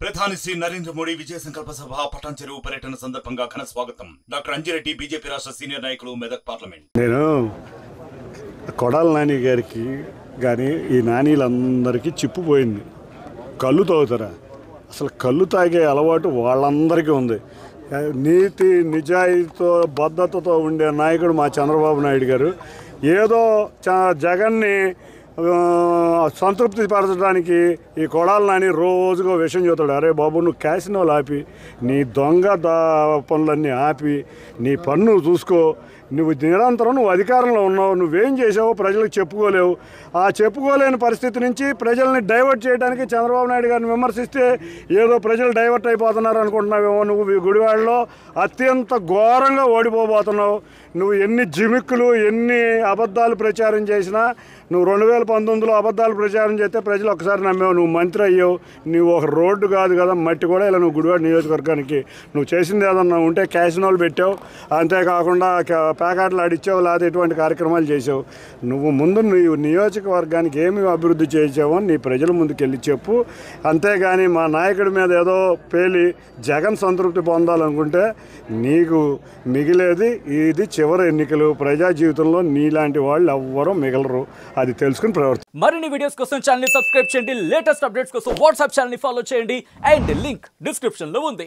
ప్రధాని శ్రీ నరేంద్ర మోడీ విజయ సంకల్ప సభ పటాన్ చెరువు పర్యటన సందర్భంగా ఘన స్వాగతం. డాక్టర్ అంజిరెడ్డి బీజేపీ రాష్ట్ర సీనియర్ నాయకులు, మెదక్ పార్లమెంట్. నేను కొడాల నాని గారికి కానీ ఈ నానీలందరికీ చిప్పుపోయింది. కళ్ళు తాగుతారా? అసలు కళ్ళు తాగే అలవాటు వాళ్ళందరికీ ఉంది. నీతి నిజాయితీతో బద్ధతతో ఉండే నాయకుడు మా చంద్రబాబు నాయుడు గారు. ఏదో జగన్ని సంతృప్తి పరచడానికి ఈ కొడాల నాని రోజుగా విషయం చెబుతాడు. అరే బాబు, నువ్వు క్యాసినోలు ఆపి, నీ దొంగ పనులన్నీ ఆపి, నీ పన్ను చూసుకో. నువ్వు నిరంతరం నువ్వు అధికారంలో ఉన్నావు, నువ్వేం చేసావో ప్రజలకు చెప్పుకోలేవు. ఆ చెప్పుకోలేని పరిస్థితి నుంచి ప్రజల్ని డైవర్ట్ చేయడానికి చంద్రబాబు నాయుడు గారిని విమర్శిస్తే ఏదో ప్రజలు డైవర్ట్ అయిపోతున్నారు అనుకుంటున్నావేమో. నువ్వు గుడివాడలో అత్యంత ఘోరంగా ఓడిపోబోతున్నావు. నువ్వు ఎన్ని జిమిక్కులు, ఎన్ని అబద్ధాలు ప్రచారం చేసినా, నువ్వు 2019లో అబద్ధాలు ప్రచారం చేస్తే ప్రజలు ఒకసారి నమ్మావు. నువ్వు మంత్రి అయ్యావు. నువ్వు ఒక రోడ్డు కాదు కదా, మట్టి కూడా ఇలా నువ్వు గుడివాడ నియోజకవర్గానికి నువ్వు చేసింది ఏదన్నా ఉంటే క్యాసినోలు పెట్టావు. అంతేకాకుండా ప్యాకెట్లు ఆడిచ్చావు, లేకపోతే ఎటువంటి కార్యక్రమాలు చేసావు. నువ్వు ముందు నీవు నియోజకవర్గానికి ఏమి అభివృద్ధి చేసావో నీ ప్రజల ముందుకెళ్ళి చెప్పు. అంతేగాని మా నాయకుడి మీద ఏదో పేలి జగన్ సంతృప్తి పొందాలనుకుంటే నీకు మిగిలేది ఇది చివరి ఎన్నికలు. ప్రజా జీవితంలో నీలాంటి వాళ్ళు ఎవ్వరూ మిగలరు. అది తెలుసుకుని ప్రవర్తి. మరిన్ని వీడియోస్ కోసం ఛానల్ ని సబ్స్క్రైబ్ చేయండి. లేటెస్ట్ అప్డేట్స్ కోసం వాట్సాప్ ఛానల్ ని ఫాలో చేయండి. అండ్ లింక్ డిస్క్రిప్షన్ లో ఉంది.